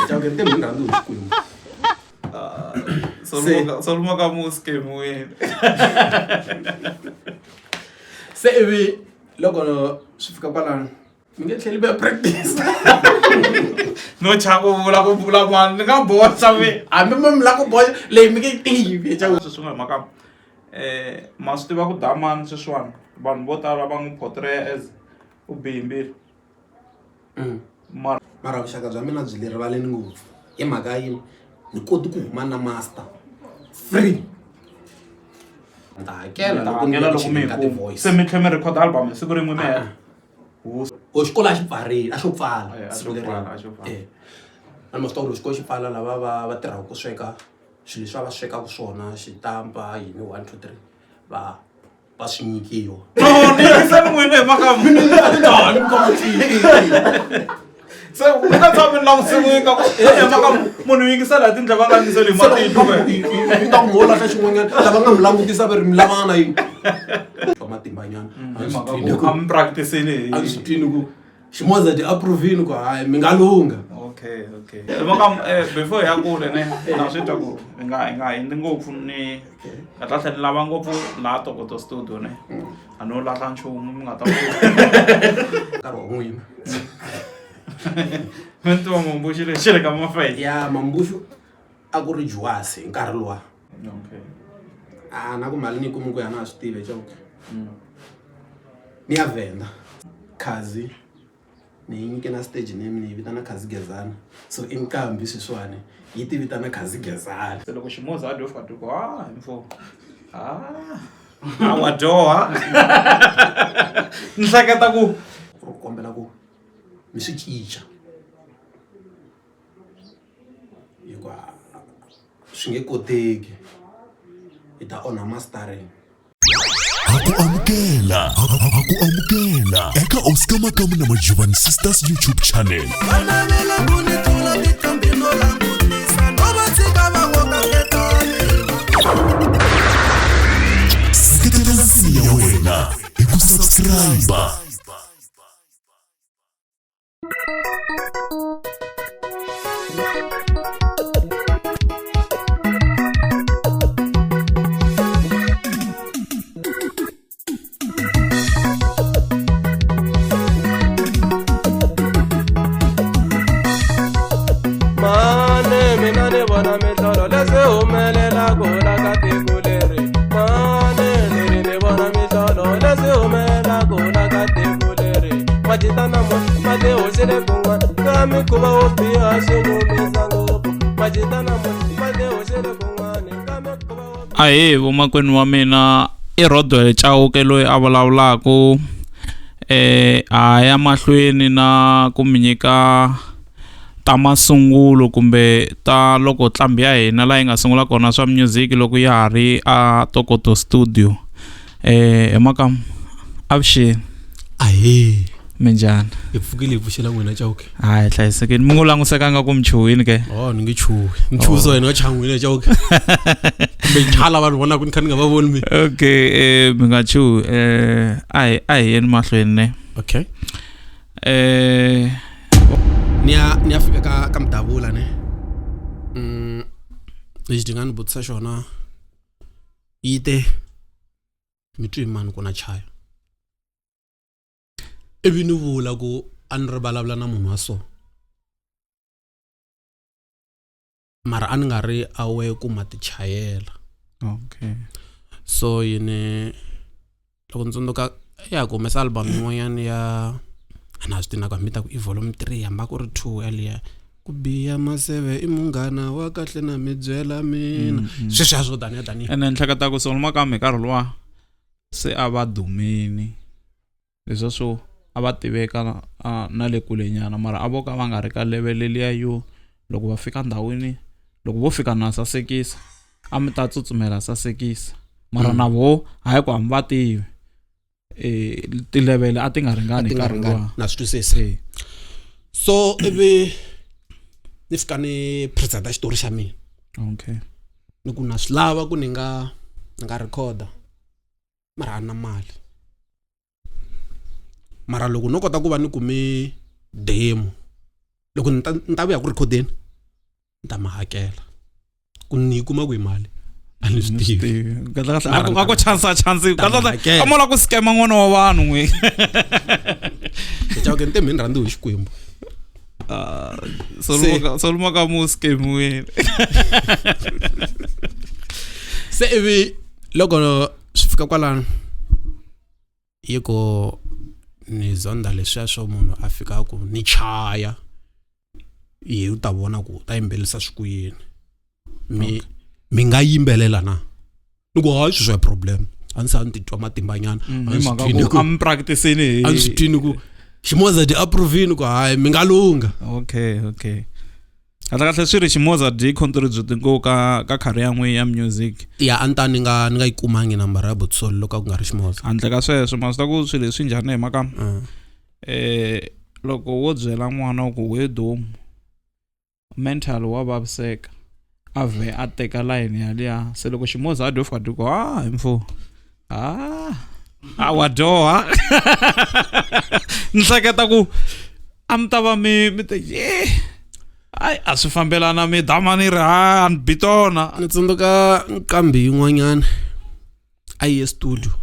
Chauke tem un rando Xikwembu. Soluma ka muske moyeni. Se ivi loko swi fika kwalano mi nge tlheli va practice. No chako vula ku vula mani ni nga boxa me. Hambi mi lava ku boxa leyi mi nge tivi chauke. Sweswi nga hi maka ma swi tiva ku damani sweswiwani vanhu vo tala va n'wi portray as u bihimbile. Mara vuxaka bya mina byi le rivaleni ngopfu hi mhaka yini ni koti ku huma na master free. Ni ta hakela loko mi ka ti-voice. Se mi tlhe mi record album siku rin'we mi hela. O xikolo a xi pfarile a xo pfala a xo pfala. a ni ma swi tiva ku xikolo xi pfala lava va tirhaka ku sweka swilo leswi va swekaka swona xitampa yini 1 2 3 va swi nyikiwa. No ni yisa n'wini hi maka se u nga tshami langutiwile ka hi maka munhu yingisela hi tindlela va nga yingiseli hi matihlo yi ta ku mo lahla xin'wanyana lava nga mi langutisa va ri mi lavanga na yini va matimbanyana a mi practice-ile a swi twini ku ximozati approvini ku hayi mi nga lunga. Okay. Maka before ya kule ne na swi twa ku hi nga hindi ngopfu ni nga ta tlhela ni lava ngopfu laha Tokoto studio ne a no lahla nchumu mi nga ta nkarhi wa n'wina mi tiva Mambuxu lexi le ka mafayi ya Mambuxu a ku ri Juwasi hi nkarhi luwa. Okay. Na ku mali ni kumu ku yana a swi tive chauke ni ya Venda Khazi ni nyike na stage name ni vitana Khazi Gezana so i nkambi sweswiwani yi ti vitana Khazi Gezana. Se loko ximoza a dyo fika ku info wa dyoha ni hleketa ku kombela ku mi swi cinca hikuva swi nge koteki hi ta onha mastering. Hakuamukela eka Oscar Makamu na Majivan Sisters YouTube channel. Seketela nsiya wena hi ku subscribe. Ahe vomakwenu wa mina I Rodwell Chauke loyi a vulavulaka a ya mahlweni na ku mi nyika ta masungulo kumbe ta loko ntlambi ya hina la yi nga sungula kona swa music loko ya ha ri a Tokoto studio hi maka avuxeni Ahe minjhani hi pfukile hi pfuxela n'wina Chauke. hayi hlayisekeni mi n'wi langusekanga ku mi chuhile ke ni nge chuhi ni chuhiso wena chan'wile Chauke kumbe chala vanhu vona ku ni kha ni nga va voni mi. Okay mi nga chuhi a hi yeni mahlweni ne. Okay ni ya fika ka Mdavula ne lexi ti nga ni vutisa xona yite mi twi mani ku na chaya ivi ni vula ku a ni ri vulavula na munhu wa so mara a ni nga ri awe ku ma ti chayela. Okay so yini loko ni tsundzuka ya ku humesa album yin'wanyana ya a na swi tina ku hambita ku I volume 3 hamba ku ri 2 yaliya ku biya maseve I munghana wa kahle na mi byela mina sweswiya swo taniya ene ni hleketa ku Solomon ka mi nkarhi luwa se a va dumini leswo swo a va tiveka na le kulenyana mara a vo ka va nga ri ka level liya yo loko va fika ndhawini loko vo fika na sasekisa a mi ta tsutsumela sasekisa mara na vo hayi ku hamba tivi ti level a ti nga ringani nkarhi luwa na swi twisisa. So ivi ni fika ni presenta xitori xa mina. Okay ni ku na swi lava ku ni nga recorda mara a na mali mara loko no kota ku va ni kume demo loko ni ta vuya ku recordeni ni ta ma hakela ku ni kuma ku mali a ni swi tivi a ko chance a mola ku scam n'wana wa vanhu n'we ke nte mi rhandzi hi Xikwembu soluma ka mu scam wena se ivi loko swi fika kwalano yiko ni zonda leswiya swo munhu a fika ku ni chaya yi u ta vona ku ta yimbelisa swikuyini mi nga yimbelela na ni ku hayi swi problem a ni sa ni titwa matimba nyana am practicing a ni swi twini ku Ximoza di approvini ku hayi mi nga lunga okay kahle swi ri Ximoza di contribute ngo ka career n'we ya music ya anta ni nga yi kumangi number ya Botsol loko ku nga ri Ximoza handle ka sweswo ma swi ta ku swi leswi njhani hi maka loko wo byela n'wana ku we domu mental wa vaviseka ave a teka line yaliya se loko Ximoza a dofa diko mfo wa doha ni hleketa ku a mi ta va mi te ai a swi fambelana mi dama ni ri ni bitona ni tsundzuka nkambi yin'wanyana a yi studio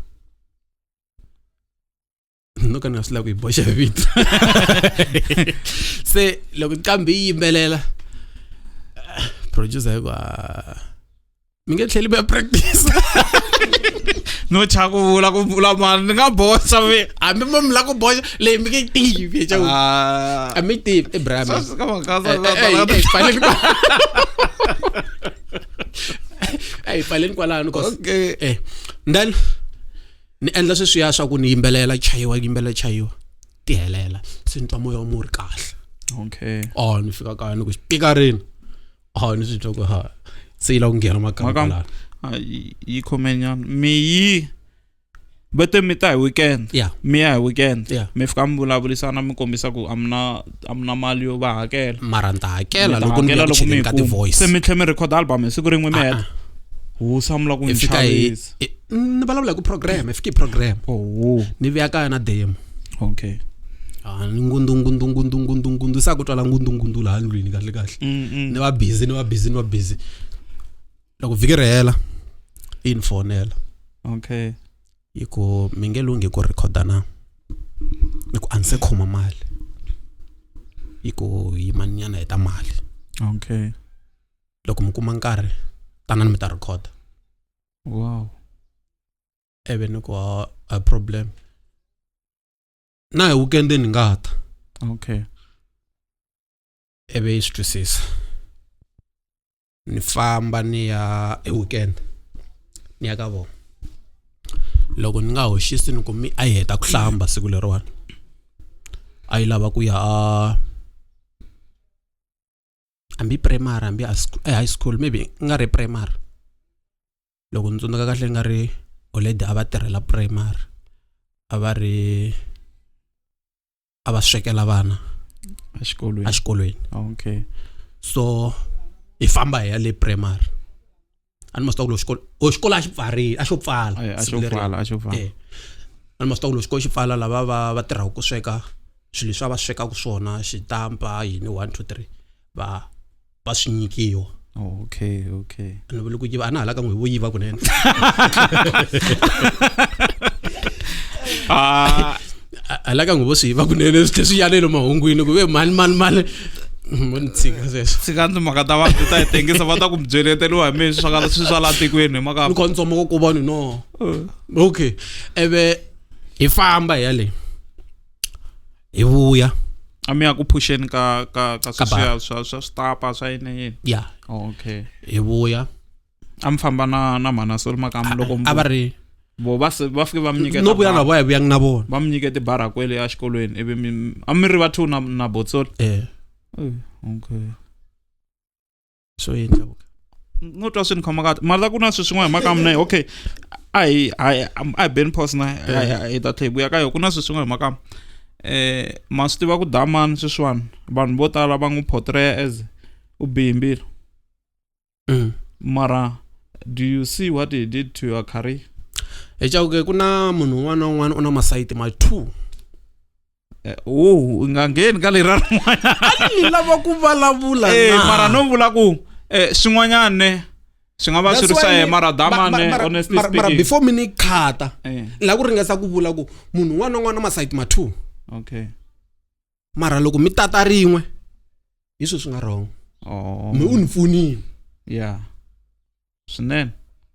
no ka ni nga swi lava ku yi boxa vito se loko nkambi yi yimbelela producer ku mi nge tlheli mi ya practice no chaku vula ku vula mani ni nga boxa mi hambi mo mi la ku boxa leyi mi nge tivi chaku a mi tivi Abraham ai faleni kwalano okay then ni endla sweswiya swa ku ni yimbelela chayiwa ti helela se ni twa moya wa muri kahle okay ni fika kaya ni ku xipikarini ni swi twa ku se yi la ku nghena makamba yi khomenya mi yi bete mi ta hi weekend mi ya hi weekend mi fika mi vulavurisana mi kombisa ku amna mali yo va hakela mara ni ta hakela loko ni ya ku chekeni ka ti-voice se mi tlhe mi record album siku rin'we mi heta samula ku fika ni vulavula ku program fika program ni vuya kaya na demo okay ni ngundu sa ku twala ngundu laha ndlwini kahle ni va busy loko vhiki ri hela yi ni fonela okay yiko mi nge lungi ku recorda na ni ku a ni se khoma mali yiko yimanyana hi ta mali okay loko mi kuma nkarhi tanani mi ta recorda wow eve ni ku a problem na hi weekend ni nga ta okay eve yi swi twisisa ni famba ni ya weekend ni ya ka vona loko ni nga hoxisi ni ku mi a yi heta ku hlamba siku leriwani a yi lava ku ya hambi primary hambi high school maybe nga ri primary loko ni tsundzuka kahle nga ri already a va tirhela primary a va swekela vana exikolweni okay so hi famba hi ya le primary a ni must xikolo a xi pfarile a xo pfala a xo pfala a ni must xikolo xi pfala lava va tirhaka ku sweka swilo leswi va swekaka swona xitampa yini 1 2 3 va swi nyikiwa okay ni vule ku yiva a na hala ka n'we vo yiva kunene hala ka n'we vo swi yiva kunene swi yanele mahungwini ku ve mali mo ni tshika sweswo tshika timhaka ta vanhu ta hi tengisa va ta ku byeleteliwa hi mi swi swa la tikweni hi maka ni khontsoma ko vani no okay eve hi famba hi ya le hi vuya a mi ya ku pusheni ka swa stapa swa yini ya okay hi vuya a mi famba na mana Solmakam loko a va ri bo va fike va mi nyiketa no vuya na vuya na vona va mi nyiketa bara kwele ya xikolweni ivi a mi ri va two na Botsol okay so yendla no twa swi ni khoma kahle mara ku na swilo swin'wana hi maka mina okay I been post na hi ta tlhe vuya ka yo ku na swilo swin'wana hi maka ma swi tiva ku damani sweswiwani vanhu vo tala va n'wi portray as u bimbile mara do you see what he did to your career ku na munhu un'wana na un'wana u na masayiti ma 2 nga ngheni ka lera rin'wanyana ni lava ku vulavula mara no vula ku swin'wanyane swi nga va swi ri swa mara damane honestly speaking mara before mi ni khata la ku ringesa ku vula ku munhu un'wana na un'wana na masayiti ma 2 okay mara loko mi tata rin'we hi swi nga wrong mi u ni pfunini yeah swinene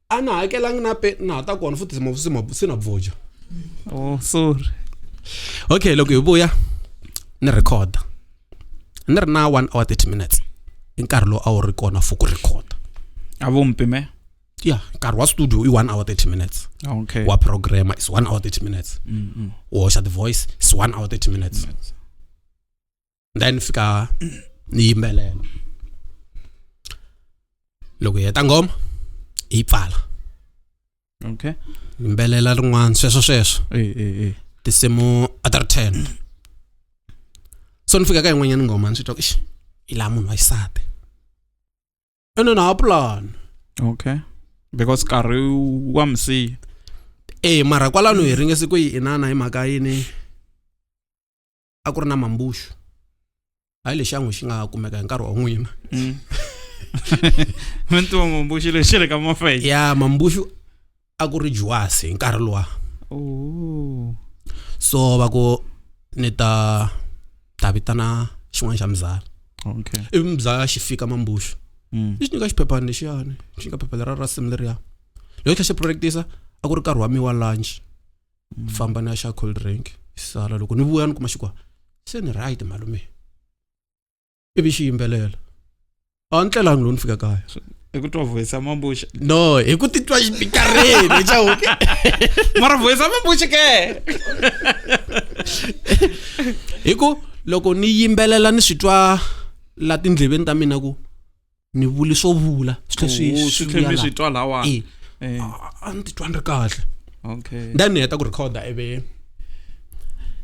a na hakelangi na ta kona futhi se na bvoja sorry okay loko hi vuya ni record ni ri na 1 hour 30 minutes i nkarhi lowu a wu ri kona for ku record a vo mpime yeah nkarhi wa studio i 1 hour 30 minutes okay wa programmer is 1 hour 30 minutes wa the voice is 1 hour 30 minutes then fika ni yimbelela loko hi heta ngoma hi pfala okay yimbelela rin'wana sweswo tisimo other 10 so ni fika ka yin'wanyana ngoma ni swi twa ku ila munhu wa xisati na plan okay because karhi wa msi mara kwalano hi ringese ku yi inana hi mhaka yini a ku ri na mambushu hayi lexi a n'wi xi nga kumeka hi nkarhi wa n'wina mentu mambushu lexi le ka mafei ya mambushu a ku ri juwasi hi nkarhi luwa so va ku ni ta vitana xin'wana xa mzala okay ivi mzala xi fika mambushu lexi nyika xiphephani lexiyani xi nyika phepha lera ra sim leriya loko tlha xi practice a ku ri nkarhi wa mi wa lunch famba ni ya xa cold drink sala loko ni vuya ni kuma xikwa se ni right malume ivi xi yimbelela a ni tlelangi loko ni fika kaya i ku twa voice ya mambusha no hi ku titwa xipikareni xa hoke mara voice ya mambusha ke hi ku loko ni yimbelela ni swi twa la tindleveni ta mina ku ni vuli swo vula swi twa lawa a ni titwa ni ri kahle okay then ni heta ku recorda ivi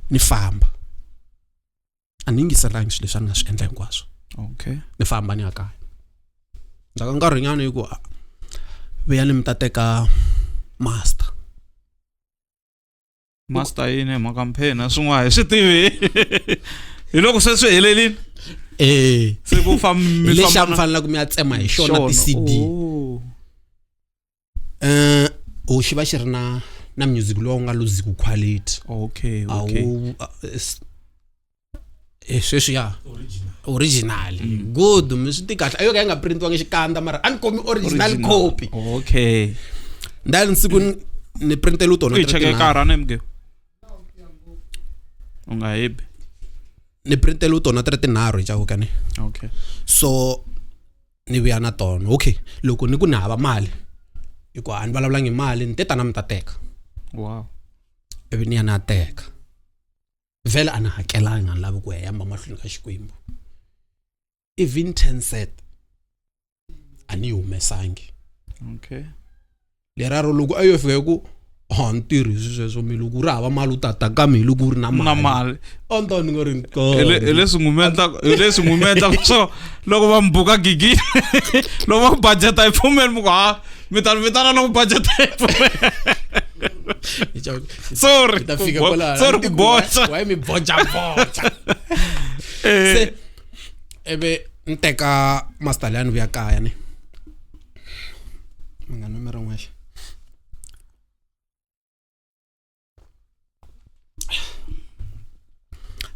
ni famba a ni yingiselangi swilo leswi a ni nga swi endla hinkwaswo okay ni famba ni ya kaya ndzhaku ka nkarhinyana hi ku vuya ni mi ta teka master yini makampeni na swin'wana hi swi tivi hi loko se swi helelini se ku mi lexi a mi fanelaka mi ya tsema hi xona ti-CD u xi va xi ri na music lowu nga luziku quality okay sweswi ya original good mi swi ti kahle ayo ka yi nga printiwangi xikandza mara a ni komi original copy okay then siku ni printele u tona cheke karane mge unga hebi ni printele u tona 3 hi chawo kane okay so ni vuya na tona okay loko ni ku ni hava mali iko a ni vulavulangi mali ni teta na mi ta teka wow ivi ni ya na teka vele a ni hakelanga ni lavi ku hemba mahlweni ka xikwembu even 10 set a ni humesangi okay leraro loko ayo fika ku ni tirhisi sweswo mi loko ri hava mali u tata ka mi loko ri na mali onto ni nga ri leswi ngumenta so loko va mbuka gigi loko va budget yi pfumeli muku mi ta vitana loko budget yi pfumeli sorry ku bocha why mi bocha se ebe nteka master lani vuya kaya ni nga numero n'wexe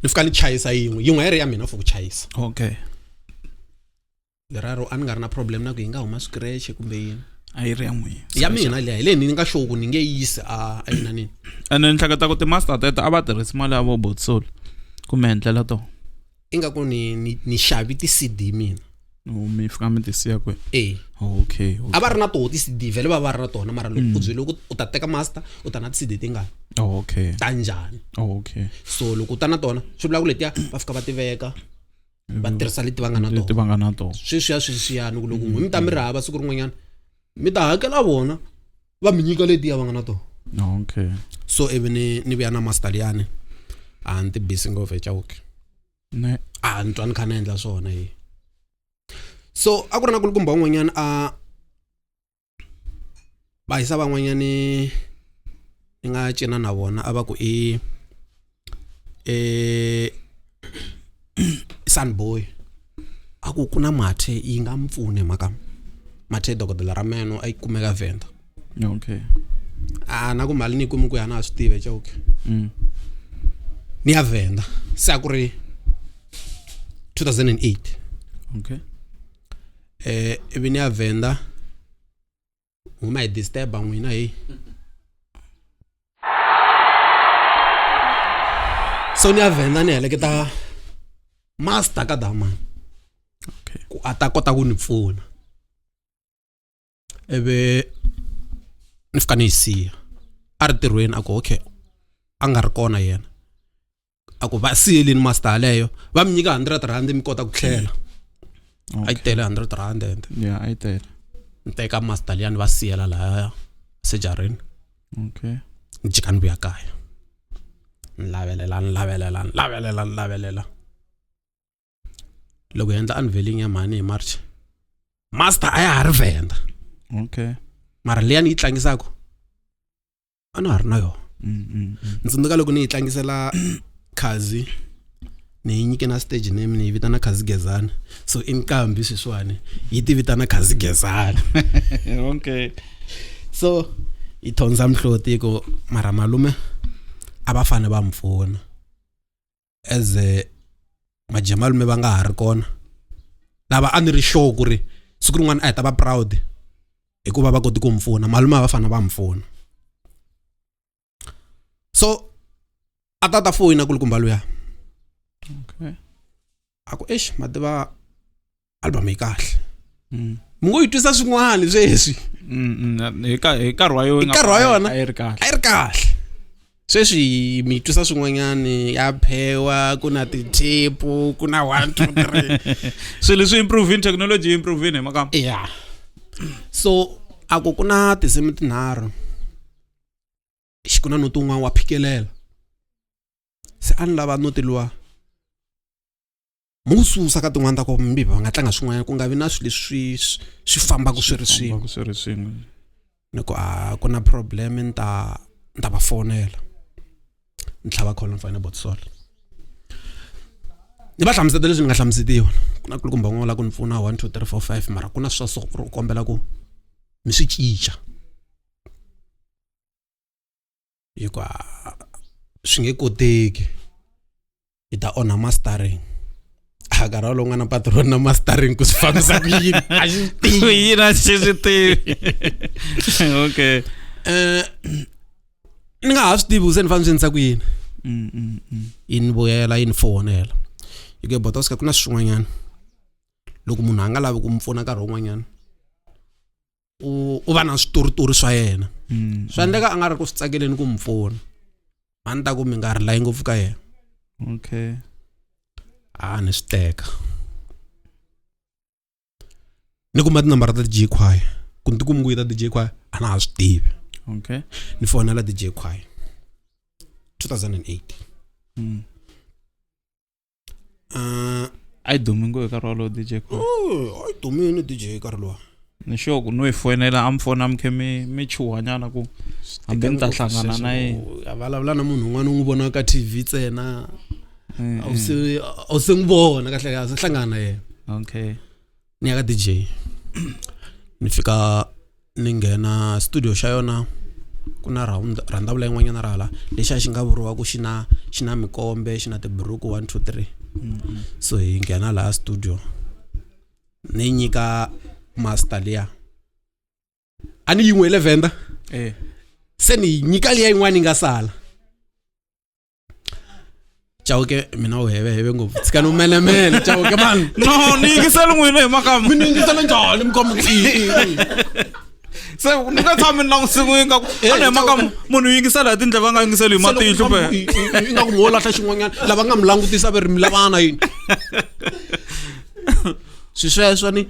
ni fika ni chayisa yin'we yi ri ya mina for ku chayisa okay leraro a ni nga ri na problem na ku yi nga huma scratch kumbe yini a yi ri ya n'wina ya mina liya hi leyi ni nga sure ku ni nge yisi a yina nini ene ni hleketa ku ti-master teta a va tirhisi mali ya vo botsol kumbe ndlela to ingaku ni xavi ti-CD mina mi fika mi tisiya kwe okay a va ri na toho ti-CD vele va ri na tona mara loko u byele ku u ta teka master u ta na ti-CD tingani okay ta njhani okay so loko u ta na tona swi vula ku letiya va fika va ti veka va tirhisa leti va nga na tona sweswiyani loko n'we mi ta mi ri hava siku rin'wanyana mi ta hakela vona va mi nyika letiya va nga na tona okay so ivi ni vuya na master liyani a ni ti busy ngopfu hi chawuke ni twa ni kha ni endla swona so a ku ri na kulukumba un'wanyana va hisa van'wanyani ni nga cina na vona a va ku i Sunboy aku kuna mathe yi nga mpfune maka mathe dokodela ra meno ay kumeka Venda. Okay. Na ku mali ni ku ya na switive choke. Ni ya Venda. Sa ku ri 2008. Okay. Ivi ni ya Venda. Uma disturb n'wina hi. So ni ya Venda ni heleketa master ka Dama. Okay. Ku ata kota ku ni pfuna. Ebe ni fika ni siya. Artirweni ako okay. Anga ri kona yena. Ako va siyelini master leyo. Va mi nyika 100 rand mi kota ku tlhela. Ay tele 100 rand ende. Yeah, ay tele. Nteka master liyani va siyela la sejarini. Okay. Njikani vuya kaya. Lavelela. Loko endla unveiling ya mani hi March. Master aya ha ri Venda. Okay. Mara liyani yi tlangisako. Ana ha ri na yo. Ntsundzuka loko ni yi tlangisela Khazi. Ni nyike na stage name ni vitana Khazi Gezani. So inkambi swiswani yi ti vitana Khazi Gezani. Okay. So ithonza mhloti ko mara malume abafane bamfuna. Eze majamalume va nga ha ri kona. Lava a ni ri sure ku ri siku rin'wana a hi ta va proud hikuva va koti ku mfuna. Malume abafana va mfuna. So atata foyina kulukumba luya. Okay. Ako mativa album yi kahle. Mungo yi twisa swin'wana sweswi. Hi nkarhi wa yona. Nkarhi wa yona. A yi ri kahle. A yi ri kahle. Sweswi mi twisa swin'wanyani ya phewa kuna ti-tape kuna 1 2 3. Swilo swi improving, technology improving hi makamba. Yeah. So ako kuna tinsimu tinharhu. Xikuna no tun'wana wa phikelela. Se a ni lava noti luwa mususa ka tin'wana ta ko mbibi va nga tlanga swin'wana ku nga vi na swilo swi fambaka swi ri swin'we. Niko ku na problem ni ta va fonela. Ni tlhava call ni fana botsol. Ni va hlamuseta leswi ni nga hlamusetiwa. Ku na kulukumba n'wana ku ni pfuna 1 2 3 4 5 mara ku na swa so ku kombela ku mi swi cinca. Hikuva swi nge koteki. Hi ta onha mastering. Agarra lo ngana patron na mastering ku swi fambisa ku yini? A xi tivi. Yini swi tivi. Okay. Ni nga ha swi tivi se ni fane swi endlisa ku yini. Yini vuyela yini fonela. Hikuva botoska ku na swin'wanyana. Loko munhu a nga lavi ku mi pfuna nkarhi wun'wanyana. U va na switoritori swa yena. Swi endleka a nga ri ku swi tsakeleni ku mi pfuna. A ni ta ku mi nga ri layi ngopfu ka yena. Okay. Ni swi teka. Ni kuma tinambara ta DJ Choir. Ku ni ti kumi ku yi ta DJ Choir a na ha swi tivi. Okay. Ni fonela DJ Choir 2008. Ai domingo eka rolo DJ Choir. Ai domini DJ Karloa. Ni sure ku no ifonela amfona mkhe mi chuhanyana ku hambi ni ta hlangana na yena. A vulavula na munhu un'wana u n'wi vona ka TV ntsena. A wu se n'wi vona kahle kahle hlangana na yena. Okay. Ni ya ka DJ. Ni fika ni nghena studio xa yona. Ku na randavula yin'wanyana ra hala lexi a xi nga vuriwa ku xi na mikombe xi na tiburuku 1 2 3. So hi nghena laha studio. Ni nyika master liya. A ni yin'wele Venda. Se ni nyika liya yin'wana yi nga sala. Chauke mina u heve ngopfu. Tshika no melemele chauke man. No, ni yingisela n'wina hi makamba. Mina yingisela njhani mi komba Se ni nga tshami ni langutisiwe nga ku ana hi makamba munhu yingisela hi tindleva nga yingiseli hi matihlo pe. Inga ku mo lahla xin'wanyana lava nga mi langutisa va ri mi lavana yini. Sweswo ni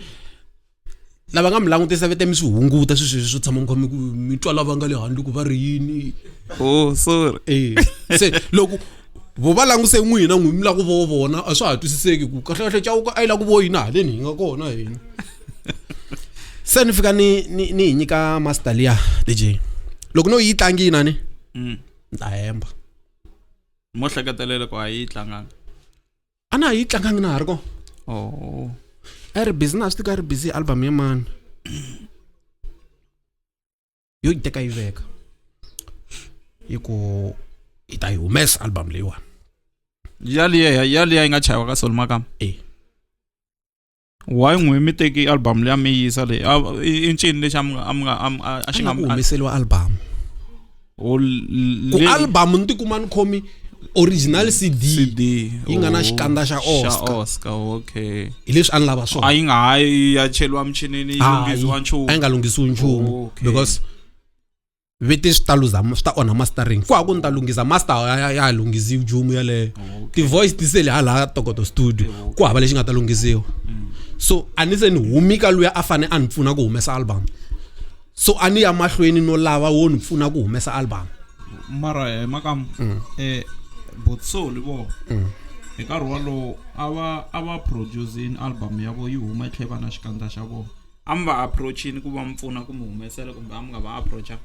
lava nga mi langutisa vete mi swi hunguta swo tshama mi mi twa lava nga le handle ku va ri yini. Oh, sorry. Se loko vo va languse n'wina mi la ku vona a swa ha twisiseki ku kahle Chauke a yi la ku vo yini haleni hi nga kona hina. Se ni fika ni nyika master liya DJ. Loko no yi tlangina ni. Ni ta hemba. mo hleketelele ko a yi tlanganga a na yi tlangangi na ha ri ko a ri busy na swi tika ri busy album ya mani yo yi teka yi veka yi ku yi ta yi humesa album leyiwani yaliya yi nga chayiwa ka Soul Makam why n'we mi teki album leyi mi yisa leyi i ncini lexi a xi nga ku humeseliwa album ku album ni tikuma ni khomi original CD yi nga na xikandza xa Oscar okay hi leswi a ni lava swona a yi nga hayi ya cheliwa michinini yi lunghisiwa nchumu a yi nga lunghisiwi nchumu because viti swi ta luza swi ta onha mastering ku haku ni ta lunghisa master ya lunghisiwi nchumu yaleyo ti-voice ti sele hala Tokoto studio ku hava lexi nga ta lunghisiwa so a ni se ni humika luya a fane a ni pfuna ku humesa album so a ni ya mahlweni no lava wo ni pfuna ku humesa album mara Makam Botsoli vo hi nkarhi walowo a va producing album ya vo yi huma yi tlhela va na xikandza xa vona a mi va approachini ku va mi pfuna ku mi humesela kumbe a mi nga va approacha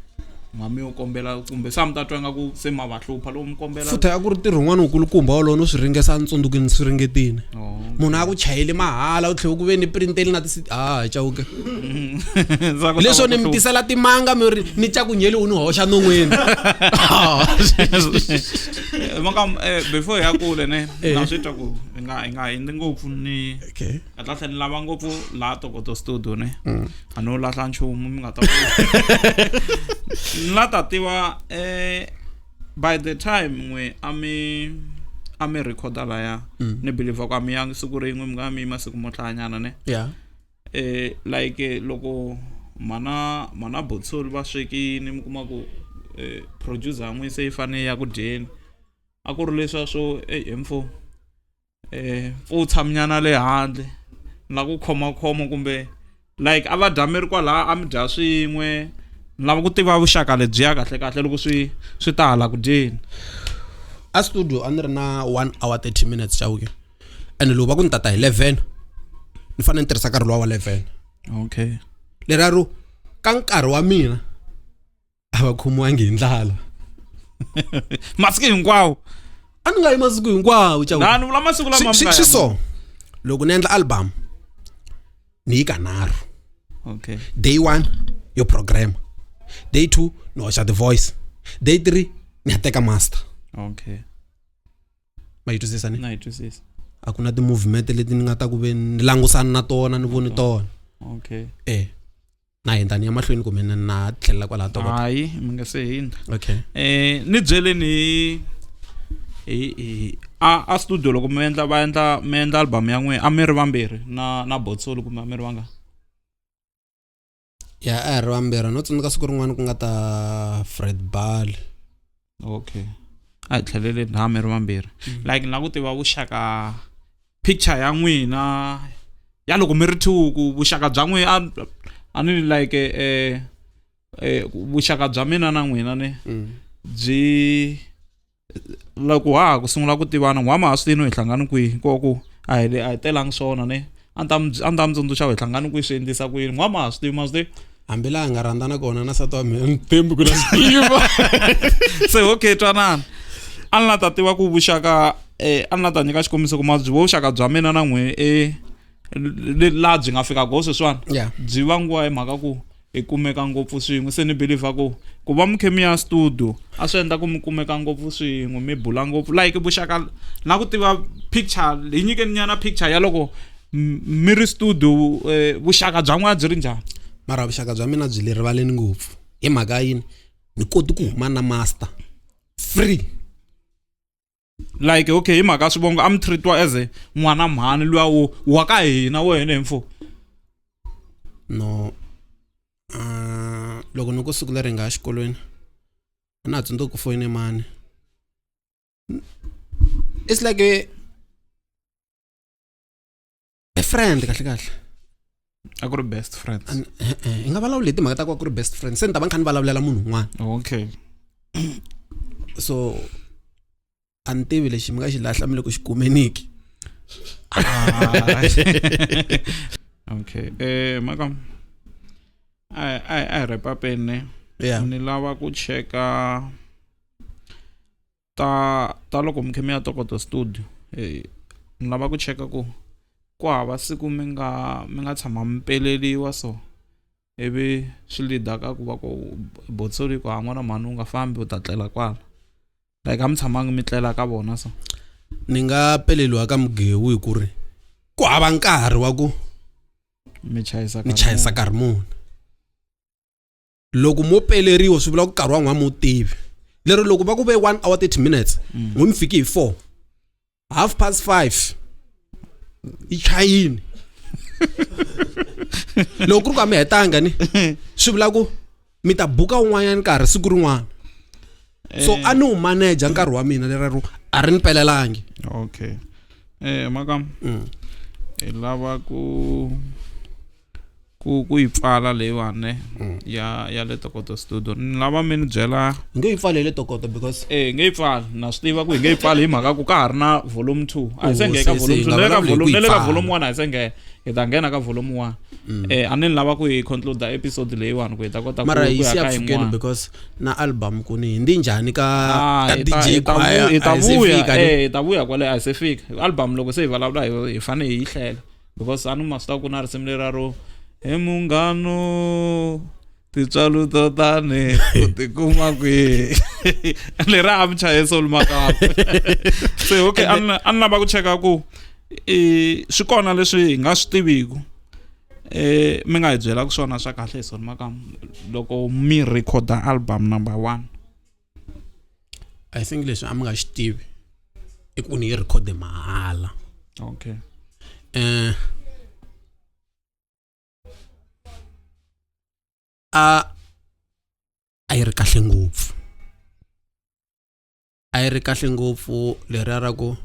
mami yo kombela kumbe sa mi ta twa nga ku se ma va hlupha loko mi kombela futhi a ku ri ntirho wun'wana wukulukumba wolowo no swi ringesa ntsundzuki ni swi ringetini munhu a ku chayeli mahala u tlhela ku ve ni printeli na cawuke leswo ni mi tisela timanga mi ri ni cakunyeli u ni hoxa non'weni Makam before ya kule ne na swi twa ku hi nga hindzi ngopfu ni a tlhela ni lava ngopfu laha Tokoto studio ne a no lahla nchumu mi nga ta la ta tiva by the time n'we a mi recorda laya ni believe ku a mi yangi siku rin'we mi nga mi masiku mo hlayanyana ne like loko mana Botsoli va swekini mi kuma ku producer n'we se yi fane ya ku dyeni a ku ri leswa swo M4 u tshamnyana le handle la ku khoma kumbe like a va dya mi ri kwalaha a mi dya swin'we lava ku tiva vuxaka lebyiya kahle loko swi ta hala ku dyeni a studio a ni ri na 1 hour 30 minutes cawuke and loko va ku ni tata hi 11 ni fanele ni tirhisa nkarhi lowa wa 11 okay leraro ka nkarhi wa mina a va khomiwangi hi ndlala masiku hinkwawo a ni nga yi masiku hinkwawo cawuke ni vula masiku lama swi so loko ni endla album ni yi kanharhu okay day 1 yo program day 2 ni hoxa the voice day 3 ni ya teka master okay ma yi twisisa ni na yi twisisa a ku na ti-movement leti ni nga ta ku ve ni langusana na tona ni voni tona okay na hinda ni ya mahlweni kumbe na tlhelela kwalaha Tokoto hayi mi nga se hinda okay ni byeleni a studio loko mi endla album ya n'we a mi ri vambirhi na Botsoli kumbe a mi ri vanga ya a ri vambirhi no tsundzuka siku rin'wana ku nga ta Fred Ball okay a hi tlhelele na mi ri vambirhi like na ku tiva vuxaka picture ya n'wina ya loko mi ri two ku vuxaka bya n'we a ni like vuxaka bya mina na n'wina ne byi loko ha ku sungula ku tivana n'wama ha swi tini hi hlangana kwihi koku a hi telangi swona ne a ni ta mi tsundzuxa hi hlangana kwihi swi endlisa ku yini n'wama ha swi tivi ma swi tivi hambi laha nga rhandzana kona na sati wa mina ni tembi ku na swi tiva se okay twanana a ni la ta tiva ku vuxaka a ni la ta nyika xikombiso ku ma byi vuxaka bya mina na n'we laha byi nga fika go sweswiwani byi vangiwa hi mhaka ku hi kumeka ngopfu swin'we se ni believe ku va mi khe mi ya studio a swi endla ku mi kumeka ngopfu swin'we mi bula ngopfu like vuxaka na ku tiva picture hi nyikeni nyana picture ya loko mi ri studio vuxaka bya n'wana byi ri njhani mara vuxaka bya mina byi le rivaleni ngopfu hi mhaka yini ni koti ku huma na master free like okay hi mhaka swivongo a mi treatiwa as n'wana mhani luya wa ka hina wena M4 no loko ni ku siku leri nga ya xikolweni a na ha tsundzuki ku foyine mani it's like a friend kahle a ku ri best friends hi nga vulavuli hi timhaka ta ku ri best friend se ni ta va ni kha ni vulavulela munhu un'wana okay so a ni tivi lexi mi nga xi lahla mi le ku xi kumeniki okay Makam I rap up ne ni lava ku cheka ta loko mi khe mi ya Tokoto studio ni lava ku cheka ku hava siku mi nga tshama mi peleliwa so ivi swi lidaka ku va ku botsori ku n'wana mhani u nga fambi u ta tlela kwala like a mi tshamangi mi tlela ka vona so ni nga peleliwa ka Mugewu hi ku ri ku hava nkarhi wa ku mi chayisa nkarhi muni loko mo peleriwa swi vula ku nkarhi wa n'wana mo tivi lero loko va ku ve 1 hour 30 minutes n'wi mi fiki hi 4 5:30 i chayini loko ku ri ka mi hetanga ni swi vula ku mi ta buka un'wanyana nkarhi siku rin'wana so a ni wu manager nkarhi wa mina lerero a ri ni pelelangi. Okay makam hi lava ku yi pfala leyiwani ya le Tokoto studio ni lava mi ni byela nge yi pfale le Tokoto because nge yi pfali na swi tiva ku hi nge yi pfali hi mhaka ku ka ha ri na volume 2 a hi se nghena ka volume 2 ne le ka volume 1 a hi se nghena hi ta nghena ka volume 1 a ni lava ku hi conclude episode leyiwani ku hi ta kota ku mara hi ya siya ka pfukeni yin'wana because na album ku ni hindi njhani ka hi DJ Kwaya ta vuya kwale a hi se fika album loko se hi vulavula hi fane hi hlela because a ni ma swi tiva ku na risimu lera ro he munghano tintswalo to tani u tikuma kwihi leri a mi chaye Soul Makamu se okay a ni lava ku cheka ku swi kona leswi hi nga swi tiviku mi nga hi byelaka swona swa kahle hi Soul Makamu loko mi recorda album number 1 I think leswi a mi nga xi tivi i ku ni yi record mahala. Okay a yi ri kahle ngopfu leriya ra ku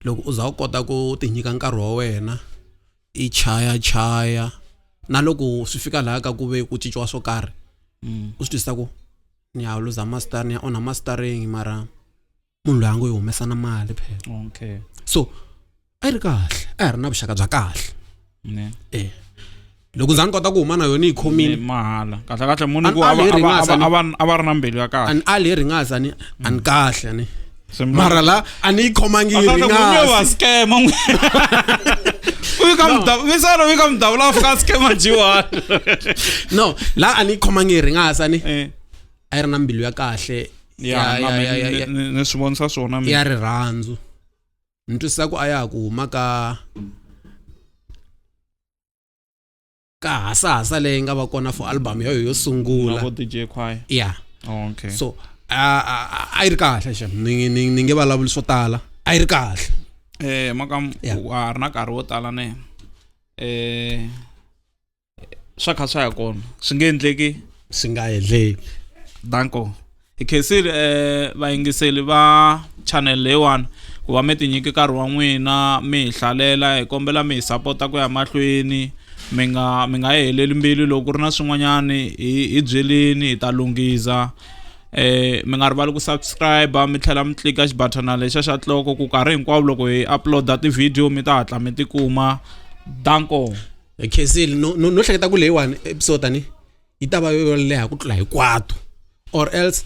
loko u za u kota ku ti nyika nkarhi wa wena i chaya na loko swi fika laha ka ku ve ku cinciwa swo karhi u swi twisisa ku ni ya luza master ni ya onha mastering mara munhu loyi a ngo yi humesa na mali phela. Okay so a yi ri kahle a hi ri na vuxaka bya kahle loko za ni kota ku huma na yona yi khomini mahala kahle munhu ku a va ri na mbilu ya kahle a le ringasa ni a ni kahle ni mara la a ni yi khomangi yi ringasa scam vi ka mdavula fika scam jiwa no la a ni yi khomangi yi ringasa ni a yi ri na mbilu ya kahle ni swi vonisa swona ya rirhandzu ni twisisa ku a ya ku huma ka hasahasa leyi nga va kona for album yo sungula na DJ Kwaya okay so a yi ri kahle xa ni nge vulavuli swo tala a yi ri kahle makam wa ri na nkarhi wo tala ne swa kha swa ya kona swi nge endleki swi nga endleki danko hi khensile vayingiseli va channel leyiwani ku va mi tinyiki nkarhi wa n'wina mi hi hlalela hi kombela mi hi sapota ku ya mahlweni mi nga heleli mbilu loko ku ri na swin'wanyani hi byeleni hi ta lunghisa mi nga rivali ku subscribe mi tlhela mi tlika xibutton lexa xa nhloko ku nkarhi hinkwawo loko hi uploada ti-video mi ta hatla mi tikuma danko khensile no hleketa ku leyiwani episode tani yi ta va yo leha ku tlula hinkwato or else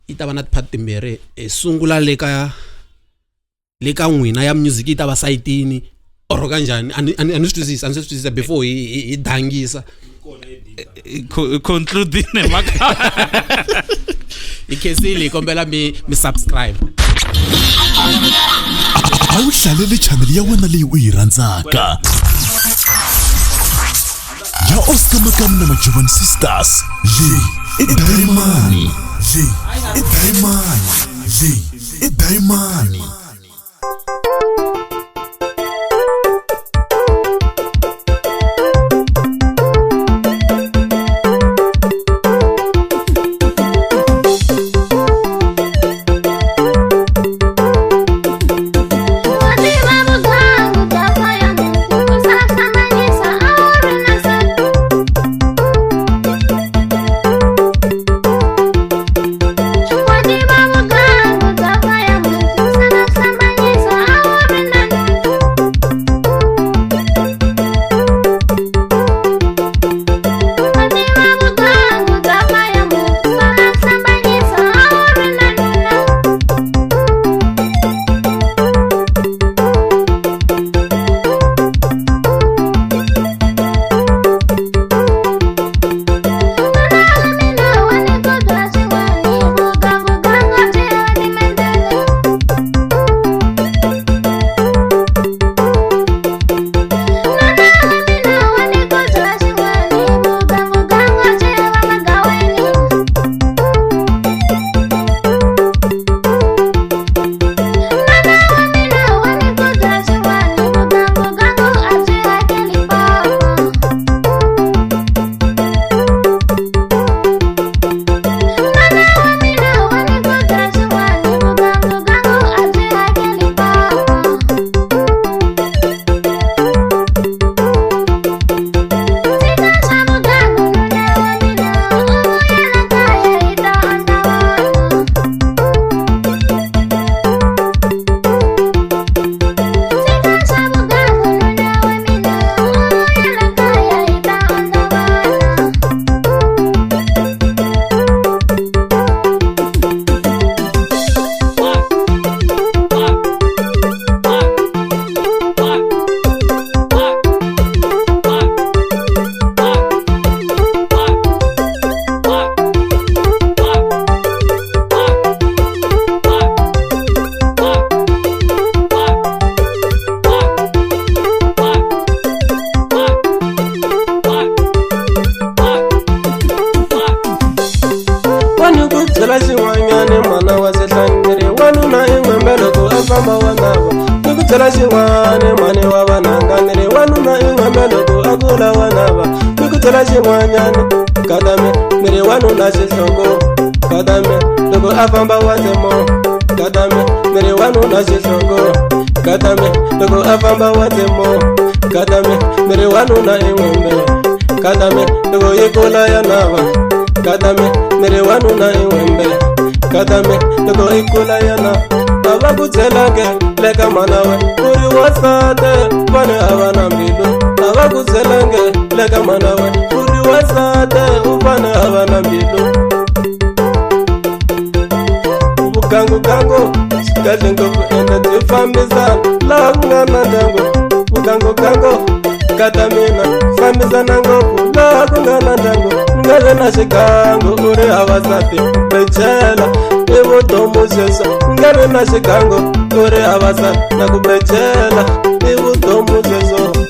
yi ta va na tipart timbirhi hi sungula le ka n'wina ya music yi ta va sayitini or kanjhani a ni swi twisisa before hi dangisa concludine maka hi khensile hi kombela mi subscribe a wu hlalele channel ya wena leyi u yi rhandzaka ya Oscar Makamu na Majovan Sisters leyi i Diamond kula wanava ni ku byela xin'wanyana katame miri wanuna xihlongo katame loko a famba wa temo katame miri wanuna xihlongo katame loko a famba wa temo katame miri wanuna in'wembe katame loko yi kula ya nava katame miri wanuna in'wembe katame loko yi kula ya nava ava ku byelange le ka manawe ku ri wasate vane a va na mbilu ava ku byelange le ka manawe ku ri wasate u vane a va na mbilu vugangugangu kahle ngopfu ende byi fambisana laha ku nga na ndyangu vugangugangu kata mina fambisana ngopfu laha ku nga na ndyangu nga ve na xigangu u ri havasati bejela i vutomi sweswo nga vi na xigangu u ri havasati na ku bejela i vutomi sweswo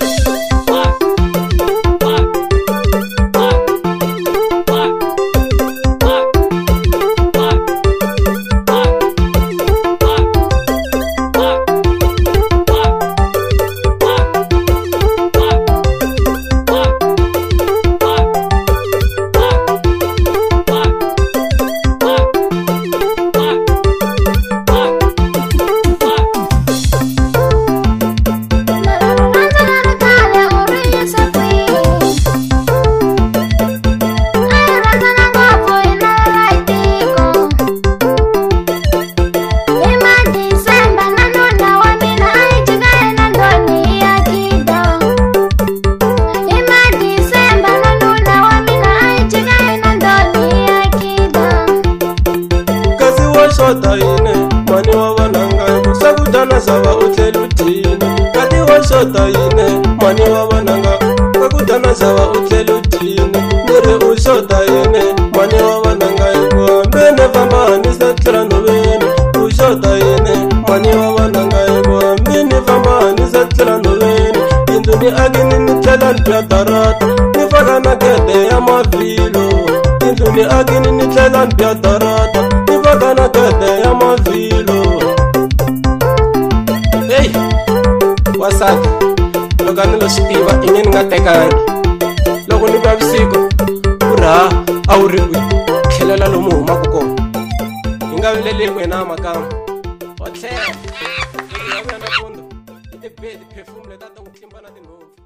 shota yine mani wa vananga kusakutana sava utlelutini kati wa shota yine mani wa vananga kakutana sava utlelutini miri u shota yine mani wa vananga ikuhambene fambahanisa tlhela nhoveni u shota yine mani wa vananga ikuhambeni fambahanisa tlhela nhoveni yindlu ni akini ni tlhela ni bya darata ni faka na kete ya mavhilo yindlu ni akini ni tlhela ni bya darata kana kete ya mavhilo hey wasati loko ni lo swi tiva inge ni nga tekangi loko ni vavisiko ku raha a wu ri kwi tlhelela lomu humaka kona hi nga vileli wena makamba wa tlhela loko ya vuya nampundzu i tibedi perfume leti a ta n'wi tlimba na tinhompfu